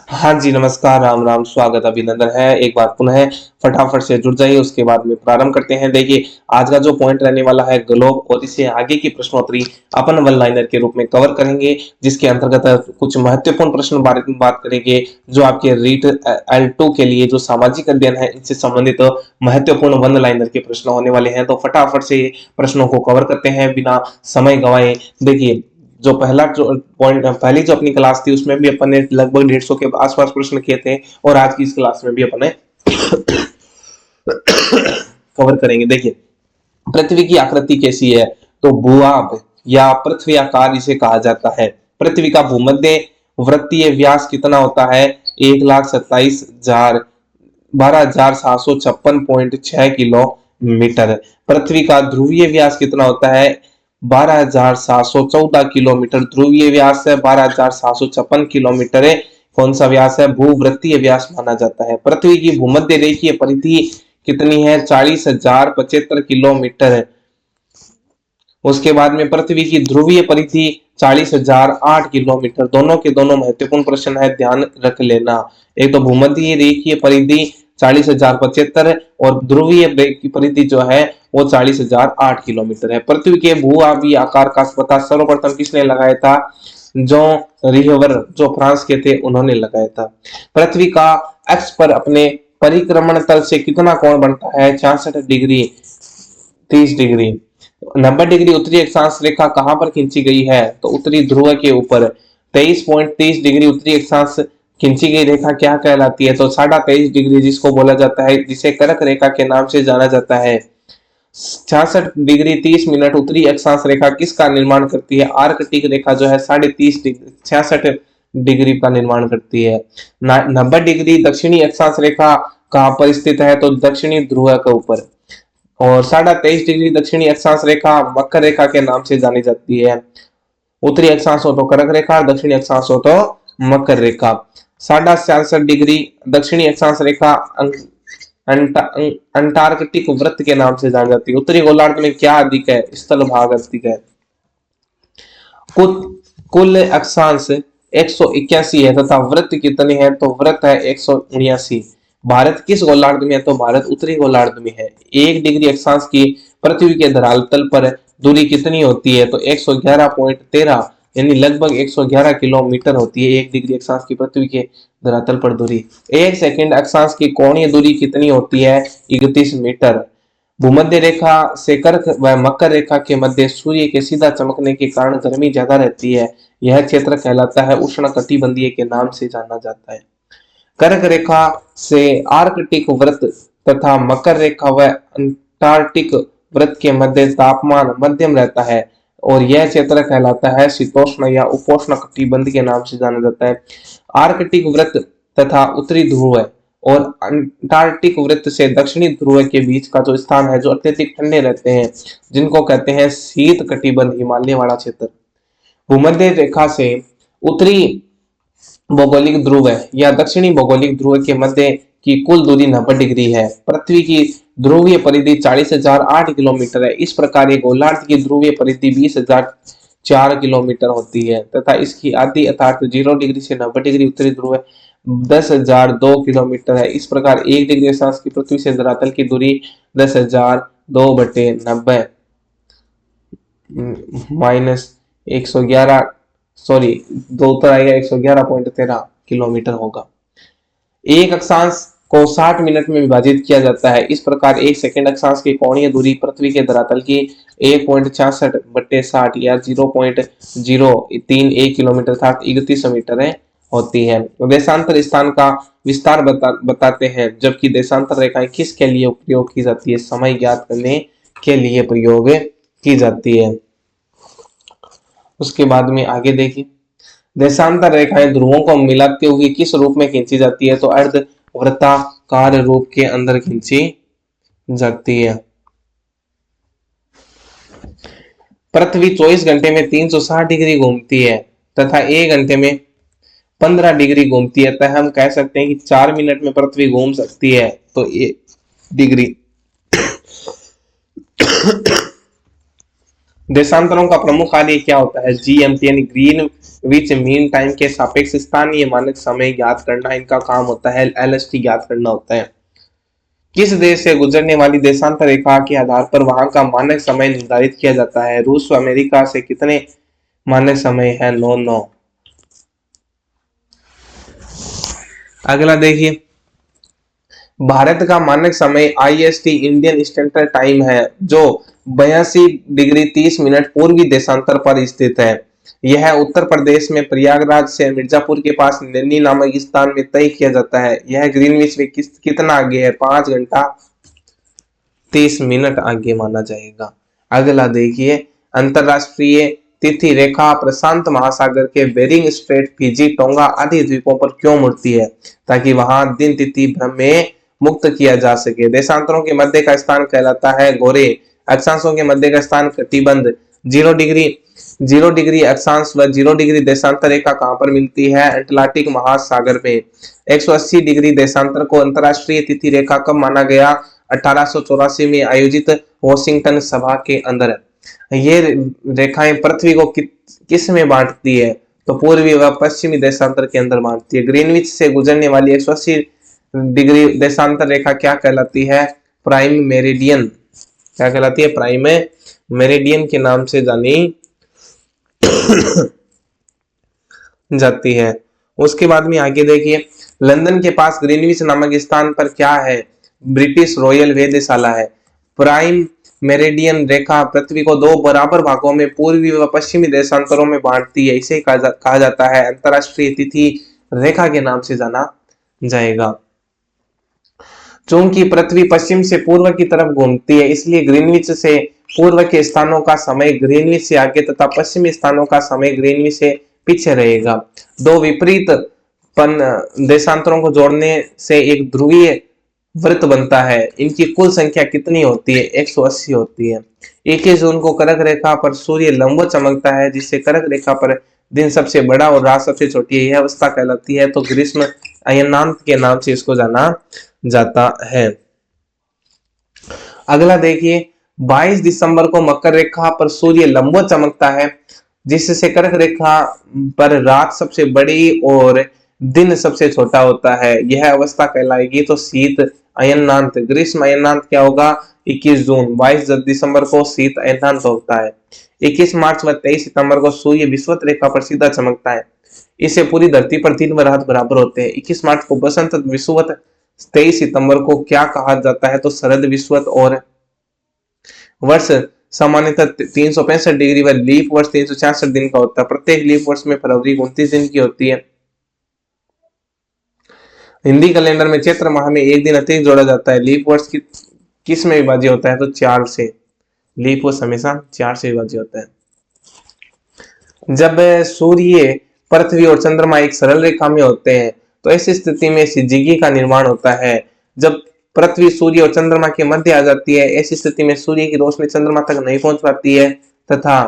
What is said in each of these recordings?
हाँ जी, नमस्कार, राम राम, स्वागत, अभिनंदन है। एक बार पुनः फटाफट से जुड़ जाइए, उसके बाद में प्रारंभ करते हैं। देखिए, आज का जो पॉइंट रहने वाला है ग्लोब, और इसे आगे की प्रश्नोत्तरी अपन वन लाइनर के रूप में कवर करेंगे, जिसके अंतर्गत कुछ महत्वपूर्ण प्रश्न बारे में बात करेंगे, जो आपके रीट L2 के लिए जो सामाजिक अध्ययन है, इनसे संबंधित महत्वपूर्ण वन लाइनर के प्रश्न होने वाले हैं। तो फटाफट से प्रश्नों को कवर करते हैं बिना समय गंवाए। देखिए, जो पहला जो पॉइंट पहली जो अपनी क्लास थी, उसमें भी अपन ने लगभग 150 के आसपास प्रश्न किए थे, और आज की इस क्लास में भी अपन ने कवर करेंगे। देखिए, पृथ्वी की आकृति कैसी है? तो भूभाग या पृथ्वी आकार इसे कहा जाता है। पृथ्वी का भूमध्य वृत्तीय व्यास कितना होता है? 1,27,000 12,756.6 किलोमीटर। पृथ्वी का ध्रुवीय व्यास कितना होता है? 12,714 किलोमीटर। ध्रुवीय व्यास है 12,756 किलोमीटर है। कौन सा व्यास है? भूवृत्तीय व्यास माना जाता है। पृथ्वी की भूमध्य रेखीय परिधि कितनी है? 40,075 किलोमीटर है। उसके बाद में पृथ्वी की ध्रुवीय परिधि 40,008 किलोमीटर। दोनों के दोनों महत्वपूर्ण प्रश्न है, ध्यान रख लेना। एक तो भूमध्य रेखीय परिधि 40,075 और ध्रुवीय परिधि जो है वो 40,008 किलोमीटर है। पृथ्वी के भू आवी आकार का पता सर्वप्रथम किसने लगाया था? जो रिहवर, जो फ्रांस के थे, उन्होंने लगाया था। पृथ्वी का एक्स पर अपने परिक्रमण तल से कितना कोण बनता है? 66 डिग्री 30 डिग्री। 90 डिग्री उत्तरी अक्षांश रेखा कहां पर खींची गई है? तो उत्तरी ध्रुव के ऊपर। 23.30 डिग्री उत्तरी अक्षांश खींची गई रेखा क्या कहलाती है? तो 23.5 डिग्री, जिसको बोला जाता है, जिसे कर्क रेखा के नाम से जाना जाता है। 66 डिग्री 30 मिनट उत्तरी अक्षांश रेखा किसका निर्माण करती है? आर्कटिक रेखा जो है 30.5 डिग्री 66 डिग्री का निर्माण करती है। 90 डिग्री दक्षिणी अक्षांश रेखा कहां पर स्थित है? तो दक्षिणी ध्रुव के ऊपर। और 23.5 डिग्री दक्षिणी अक्षांश रेखा मकर रेखा के नाम से जानी जाती है। उत्तरी अक्षांश हो तो कर्क रेखा, दक्षिणी अक्षांश हो तो मकर रेखा। 66.5 डिग्री दक्षिणी अक्षांश रेखा अंटार्कटिक वृत्त के नाम से जानी जाती है। उत्तरी गोलार्ध में क्या अधिक है? स्थल भाग अधिक है। कुल कुल अक्षांश 181 है तथा वृत्त कितने हैं? तो वृत्त है 179। भारत किस गोलार्ध में है? तो भारत उत्तरी गोलार्ध में है। 1 डिग्री अक्षांश की पृथ्वी के धरातल पर दूरी कितनी होती है? तो 111.13, यानी लगभग 111 किलोमीटर होती है 1 डिग्री अक्षांश की पृथ्वी के धरातल पर दूरी। 1 सेकंड अक्षांश की कोणीय दूरी कितनी होती है? 31 मीटर। भूमध्य रेखा से कर्क व मकर रेखा के मध्य सूर्य के सीधा चमकने के कारण गर्मी ज्यादा रहती है। यह क्षेत्र कहलाता है उष्ण कटिबंधीय के नाम से जाना जाता है। कर्क रेखा से आर्कटिक वृत्त तथा मकर रेखा व अंटार्कटिक वृत्त के मध्य तापमान मध्यम रहता है, और यह क्षेत्र कहलाता है शीतोष्ण या उपोष्ण कटिबंध के नाम से जाना जाता है। आर्कटिक वृत्त तथा उत्तरी ध्रुव और अंटार्कटिक वृत्त से दक्षिणी ध्रुव के बीच का जो स्थान है, जो अत्यधिक ठंडे रहते हैं, जिनको कहते हैं शीत कटिबंध, हिमालय वाला क्षेत्र। भूमध्य रेखा से उत्तरी भौगोलिक ध्रुव या दक्षिणी भौगोलिक ध्रुव के मध्य की कुल दूरी 90 डिग्री है। पृथ्वी की ध्रुवीय परिधि 40,008 किलोमीटर है। इस प्रकार ये गोलार्ध की ध्रुवीय परिधि 20,004 किलोमीटर होती है तथा इसकी आधी अर्थात 0 डिग्री से 90 डिग्री उत्तरी ध्रुव 10,002 किलोमीटर है। इस प्रकार 1 डिग्री अक्षांश की पृथ्वी से धरातल की दूरी 10,002/90 माइनस 111, सॉरी, दो उत्तर आएगा 111.13 किलोमीटर होगा। एक अक्षांश को 60 मिनट में विभाजित किया जाता है। इस प्रकार 1 सेकंड अक्षांश की कोणीय दूरी पृथ्वी के धरातल की 1.66/60 या 0.031 किलोमीटर अर्थात 31 मीटर होती है। देशांतर स्थान का विस्तार बताते हैं, जबकि देशांतर रेखाएं किसके लिए प्रयोग की जाती है? समय ज्ञात करने के लिए प्रयोग की जाती है। उसके बाद में आगे देखिए, देशांतर रेखाएं ध्रुवों को मिलाते हुए किस रूप में खींची जाती है? तो अर्ध वृत्ताकार रूप के अंदर खींची जाती है। पृथ्वी 24 घंटे में 360 डिग्री घूमती है तथा 1 घंटे में 15 डिग्री घूमती है, तो हम कह सकते हैं कि 4 मिनट में पृथ्वी घूम सकती है। तो 1 डिग्री देशांतरों का प्रमुख कार्य क्या होता है? जीएमटी यानी ग्रीन विच मीन टाइम के सापेक्ष स्थानीय मानक समय ज्ञात करना इनका काम होता है। एलएसटी ज्ञात करना होता है। किस देश से गुजरने वाली देशांतर रेखा के आधार पर वहां का मानक समय निर्धारित किया जाता है? रूस व अमेरिका से कितने मानक समय है? 9 अगला देखिए, भारत का मानक समय आईएसटी इंडियन स्टैंडर्ड टाइम है जो 82 डिग्री 30 मिनट पूर्वी देशांतर पर स्थित है। यह उत्तर प्रदेश में प्रयागराज से मिर्जापुर के पास नैनी नामक स्थान में तय किया जाता है। यह ग्रीनविच में कितना आगे है? 5 घंटा 30 मिनट आगे माना जाएगा। अगला देखिए, अंतरराष्ट्रीय तिथि रेखा प्रशांत महासागर के बेरिंग स्ट्रेट, फिजी, टोंगा आदि द्वीपों पर क्यों मुड़ती है? ताकि वहां दिन तिथि भ्रम में मुक्त किया जा सके। देशांतरों के मध्य का स्थान कहलाता है गोरे, अक्षांशों के मध्य का स्थान कटिबंध। 0 डिग्री अक्षांश व 0 डिग्री देशांतर रेखा कहां पर मिलती है? अटलांटिक महासागर में। 180 डिग्री देशांतर को अंतरराष्ट्रीय तिथि रेखा कब माना गया? 1884 में आयोजित वॉशिंगटन सभा के अंदर। ये रेखाएं पृथ्वी को किस में बांटती है? तो पूर्वी व पश्चिमी देशांतर के अंदर बांटती है। ग्रीनविच से गुजरने वाली 180 डिग्री देशांतर रेखा क्या कहलाती है? Prime meridian. क्या कहलाती है? प्राइम मेरिडियन के नाम से जानी जाती है। उसके बाद में आगे देखिए, लंदन के पास ग्रीनविच नामक स्थान पर क्या है? ब्रिटिश रॉयल वेधशाला है। प्राइम मेरिडियन रेखा पृथ्वी को 2 बराबर भागों में पूर्वी व पश्चिमी देशांतरों में बांटती है। इसे कहा जाता है अंतरराष्ट्रीय तिथि रेखा के नाम से जाना जाएगा। चूंकि पृथ्वी पश्चिम से पूर्व की तरफ घूमती है, इसलिए ग्रीनविच से पूर्व के स्थानों का समय ग्रीनविच से आगे तथा पश्चिमी स्थानों का समय ग्रीनविच से पीछे रहेगा। दो विपरीत देशांतरों को जोड़ने से एक ध्रुवीय वृत्त बनता है। इनकी कुल संख्या कितनी होती है? 180 होती है। 21 जून को कर्क रेखा पर सूर्य लंबवत चमकता है, जिससे कर्क रेखा पर दिन सबसे बड़ा और रात सबसे छोटी है। यह अवस्था कहलाती है तो ग्रीष्म अयनांत के नाम से इसको जाना जाता है। अगला देखिए, 22 दिसंबर को मकर रेखा पर सूर्य लंबवत चमकता है, जिससे कर्क रेखा पर रात सबसे बड़ी और दिन सबसे छोटा होता है। यह अवस्था कहलाएगी तो शीत अयनांत। ग्रीष्म अयनांत क्या होगा? 21 जून। 22 दिसंबर को शीत अयनांत होता है। 21 मार्च व 23 सितंबर को सूर्य विषुवत रेखा पर सीधा चमकता है। इससे पूरी धरती पर दिन व रात बराबर होते हैं। 21 मार्च को बसंत विषुवत, 23 सितंबर को क्या कहा जाता है? तो शरद विषुवत। और वर्ष सामान्यतः 365 डिग्री व लीप वर्ष 366 दिन का होता है। प्रत्येक लीप वर्ष में फरवरी 29 दिन की होती है। हिंदी कैलेंडर में चैत्र माह में एक दिन अतिरिक्त जोड़ा जाता है। लीप वर्ष किस में विभाज्य होता है? तो 4 से। लीप वर्ष हमेशा 4 से विभाज्य होता है। जब सूर्य, पृथ्वी और चंद्रमा एक सरल रेखा में होते हैं तो ऐसी स्थिति में सिजिगी का निर्माण होता है। जब पृथ्वी, सूर्य और चंद्रमा के मध्य आ जाती है, ऐसी स्थिति में सूर्य की रोशनी चंद्रमा तक नहीं पहुंच पाती है तथा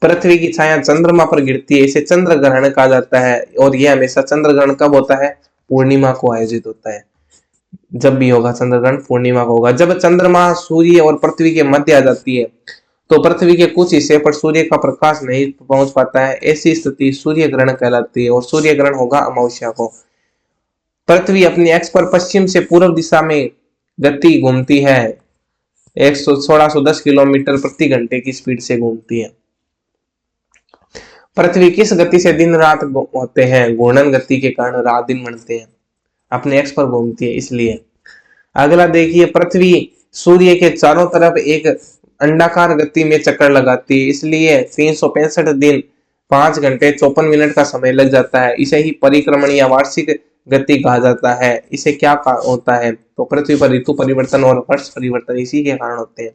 पृथ्वी की छाया चंद्रमा पर गिरती है। इसे चंद्र ग्रहण कहा जाता है। और यह हमेशा चंद्र ग्रहण कब होता है? पूर्णिमा को आयोजित होता है। जब भी होगा चंद्र ग्रहण पूर्णिमा को होगा। जब चंद्रमा सूर्य और पृथ्वी के मध्य आ जाती है तो पृथ्वी के कुछ हिस्से पर सूर्य का प्रकाश नहीं पहुंच पाता है। ऐसी स्थिति सूर्य ग्रहण कहलाती है और सूर्य ग्रहण होगा अमावस्या को। पृथ्वी अपनी अक्ष पर पश्चिम से पूर्व दिशा में गति घूमती है। 1610 किलोमीटर प्रति घंटे की स्पीड से घूमती है। पृथ्वी किस गति से दिन रात होते हैं? घूर्णन गति के कारण रात दिन बनते हैं। अपने एक्स पर घूमती है इसलिए। अगला देखिए, पृथ्वी सूर्य के चारों तरफ एक अंडाकार गति में चक्कर लगाती है, इसलिए 365 दिन 5 घंटे 54 मिनट का समय लग जाता है। इसे ही परिक्रमण या वार्षिक गति कहा जाता है। इसे क्या होता है? तो पृथ्वी पर ऋतु परिवर्तन और वर्ष परिवर्तन इसी के कारण होते हैं।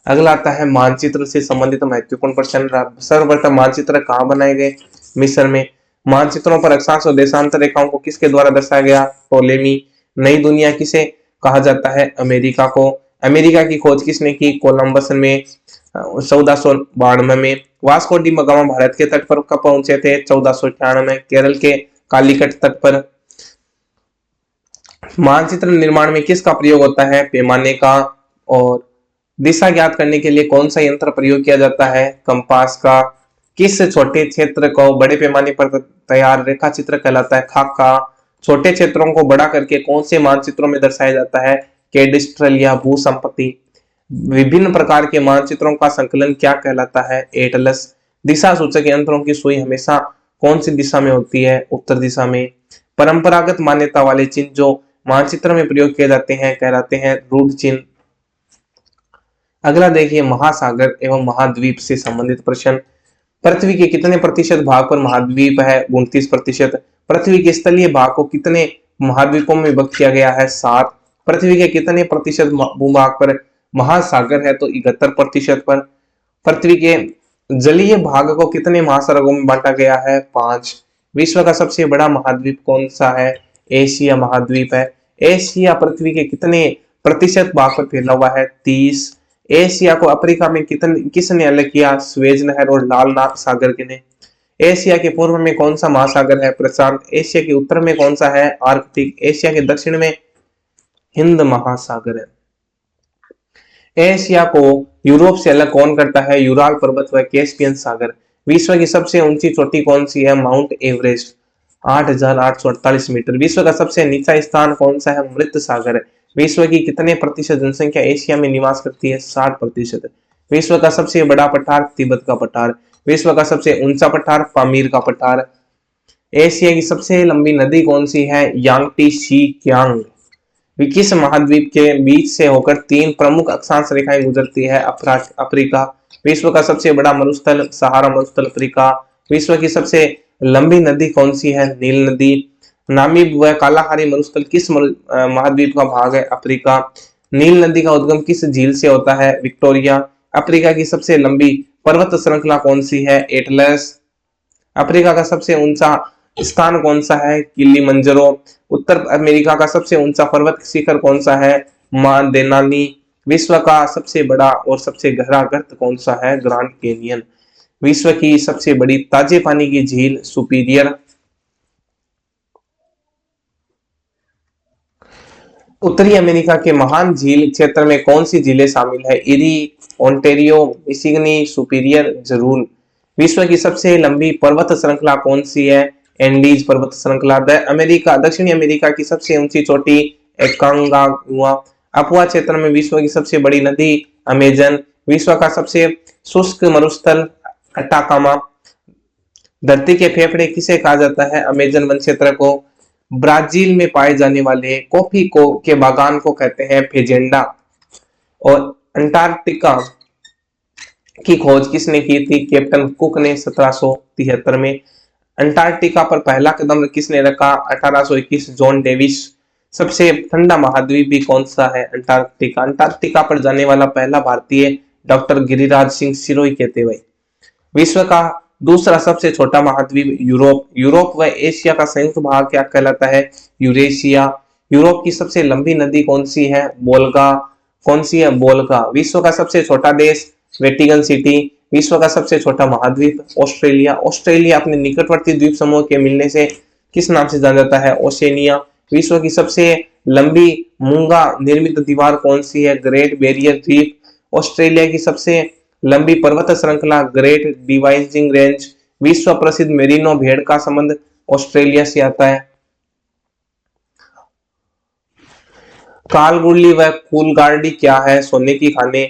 अगला आता है मानचित्र से संबंधित महत्वपूर्ण प्रश्न। सर्वप्रथम मानचित्र कहाँ बनाए गए? मिस्र में। मानचित्रों पर अक्षांश और देशांतर रेखाओं को किसके द्वारा दर्शाया गया? टोलेमी। नई दुनिया किसे कहा जाता है? अमेरिका को। अमेरिका की खोज किसने की? कोलंबस में 1492 में। वास्को डी गामा भारत के तट पर कब पहुंचे थे? 1498 में। केरल के कालीकट तट पर। मानचित्र निर्माण में किसका प्रयोग होता है? पैमाने का। और दिशा ज्ञात करने के लिए कौन सा यंत्र प्रयोग किया जाता है? कंपास का। किस छोटे क्षेत्र को बड़े पैमाने पर तैयार रेखा चित्र कहलाता है? खाका। छोटे क्षेत्रों को बड़ा करके कौन से मानचित्रों में दर्शाया जाता है? कैडिस्ट्रल या भू संपत्ति। विभिन्न प्रकार के मानचित्रों का संकलन क्या कहलाता है? एटलस। दिशा सूचक यंत्रों की सुई हमेशा कौन सी दिशा में होती है? उत्तर दिशा में। परंपरागत मान्यता वाले चिन्ह जो मानचित्र में प्रयोग किए जाते हैं कहलाते हैं रूढ़ चिन्ह। अगला देखिए, महासागर एवं महाद्वीप से संबंधित प्रश्न। पृथ्वी के कितने प्रतिशत भाग पर महाद्वीप है? 29%। पृथ्वी के स्थलीय भाग को कितने महाद्वीपों में विभक्त किया गया है? 7। पृथ्वी के कितने प्रतिशत भूभाग पर महासागर है? तो 71% पर। पृथ्वी के जलीय भाग को कितने महासागरों में बांटा गया है? 5। विश्व का सबसे बड़ा महाद्वीप कौन सा है? एशिया महाद्वीप है। एशिया पृथ्वी के कितने प्रतिशत भाग पर फैला हुआ है? 30। एशिया को अफ्रीका में किसने अलग किया? स्वेज नहर और लाल सागर ने। एशिया के पूर्व में कौन सा महासागर है? प्रशांत। एशिया के उत्तर में कौन सा है? आर्कटिक। एशिया के दक्षिण में हिंद महासागर है। एशिया को यूरोप से अलग कौन करता है? यूराल पर्वत व कैस्पियन सागर। विश्व की सबसे ऊंची चोटी कौन सी है? Mount Everest, 8,848 metre. विश्व का सबसे नीचा स्थान कौन सा है? मृत सागर। विश्व की कितने प्रतिशत जनसंख्या एशिया में निवास करती है? 60%। विश्व का सबसे बड़ा पठार तिब्बत का पठार। विश्व का सबसे ऊंचा पठार पामीर का पठार। एशिया की सबसे लंबी नदी कौन सी है? Yangtze she Kiang. किस महाद्वीप के बीच से होकर 3 प्रमुख अक्षांश रेखाएं गुजरती है? अफ्रीका। विश्व का सबसे बड़ा मरुस्थल सहारा मरुस्थल अफ्रीका। विश्व की सबसे लंबी नदी कौन सी है? नील नदी। नामीब व कालाहारी मरुस्थल किस महाद्वीप का भाग है? अफ्रीका। नील नदी का उद्गम किस झील से होता है? विक्टोरिया। अफ्रीका की सबसे लंबी पर्वत श्रृंखला कौन सी है? एटलस। अफ्रीका का सबसे ऊंचा स्थान कौन सा है? किलिमंजारो। उत्तर अमेरिका का सबसे ऊंचा पर्वत शिखर कौन सा है? Mount Denali. विश्व का सबसे बड़ा और सबसे गहरा गर्त कौन सा है? Grand canyon. विश्व की सबसे बड़ी ताजे पानी की झील सुपीरियर। उत्तरी अमेरिका के महान झील क्षेत्र में कौन सी झीलें शामिल है? Eri, Ontario, मिशिगनी, superior, जरूल। विश्व की सबसे लंबी पर्वत श्रृंखला कौन सी है? एंडीज पर्वत श्रृंखला। दक्षिणी अमेरिका की सबसे ऊंची चोटी एकांगागुआ। अपुआ क्षेत्र में विश्व की सबसे बड़ी नदी अमेजन। विश्व का सबसे शुष्क मरुस्थल अटाकामा। धरती के फेफड़े किसे कहा जाता है? अमेजन वन क्षेत्र को। ब्राजील में पाए जाने वाले कॉफी के बागान को कहते हैं फेजेंडा। और अंटार्कटिका की खोज किसने की थी? कैप्टन कुक ने 1773 में। अंटार्कटिका पर पहला कदम किसने रखा? 1821 जॉन डेविस। सबसे ठंडा महाद्वीप भी कौन सा है? अंटार्कटिका। अंटार्कटिका पर जाने वाला पहला भारतीय डॉक्टर गिरिराज सिंह सिरोही कहते हुए। विश्व का दूसरा सबसे छोटा महाद्वीप यूरोप। यूरोप व एशिया का संयुक्त भाग क्या कहलाता है? यूरेशिया। यूरोप की सबसे लंबी नदी कौन सी है? वोल्गा। कौन सी है? वोल्गा। विश्व का सबसे छोटा देश वेटिकन सिटी। विश्व का सबसे छोटा महाद्वीप ऑस्ट्रेलिया। ऑस्ट्रेलिया अपने निकटवर्ती द्वीप समूह के मिलने से किस नाम से जाना जाता है? ओशेनिया। विश्व की सबसे लंबी मूंगा निर्मित दीवार कौन सी है? Great barrier reef. ऑस्ट्रेलिया की सबसे लंबी पर्वत श्रृंखला ग्रेट डिवाइजिंग रेंज। विश्व प्रसिद्ध मेरिनो भेड़ का संबंध ऑस्ट्रेलिया से आता है। कालगुल्ली व कूलगार्डी क्या है? सोने की खाने।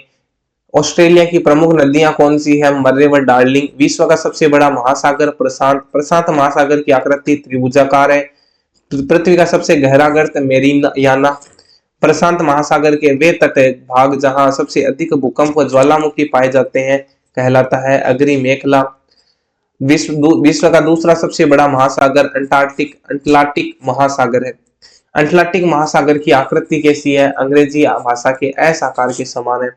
ऑस्ट्रेलिया की प्रमुख नदियां कौन सी है? मर्रे व डार्लिंग। विश्व का सबसे बड़ा महासागर प्रशांत। प्रशांत महासागर की आकृति त्रिभुजाकार है। पृथ्वी का सबसे गहरा गर्त मेरियाना। प्रशांत महासागर के वे तट भाग जहां सबसे अधिक भूकंप व ज्वालामुखी पाए जाते हैं कहलाता है अग्नि मेखला। विश्व का दूसरा सबसे बड़ा महासागर अटलांटिक महासागर है। अटलांटिक महासागर की आकृति कैसी है? अंग्रेजी भाषा के एस आकार के समान है।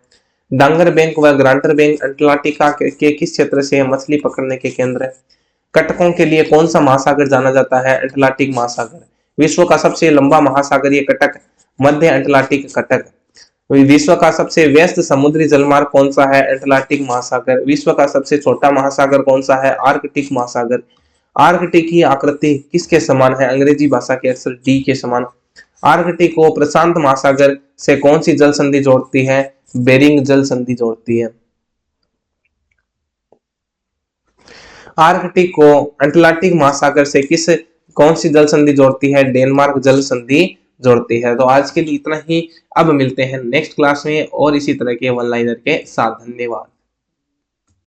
डांगर बैंक व ग्रांटर बैंक अटलांटिका के किस क्षेत्र से मछली पकड़ने के केंद्र है? कटकों के लिए कौन सा महासागर जाना जाता है? अटलांटिक महासागर। विश्व का सबसे लंबा महासागरीय कटक मध्य अटलांटिक कटक। विश्व का सबसे व्यस्त समुद्री जलमार्ग कौन सा है? अटलांटिक महासागर। विश्व का सबसे छोटा महासागर कौन सा है? आर्कटिक महासागर। आर्कटिक की आकृति किसके समान है? अंग्रेजी भाषा के अक्षर डी के समान। आर्कटिक को प्रशांत महासागर से कौन सी जल संधि जोड़ती है? बेरिंग जल संधि जोड़ती है। आर्कटिक को अटलांटिक महासागर से कौन सी जल संधि जोड़ती है? डेनमार्क जल संधि जोड़ती है। तो आज के लिए इतना ही। अब मिलते हैं नेक्स्ट क्लास में और इसी तरह के वन लाइनर के साथ। धन्यवाद।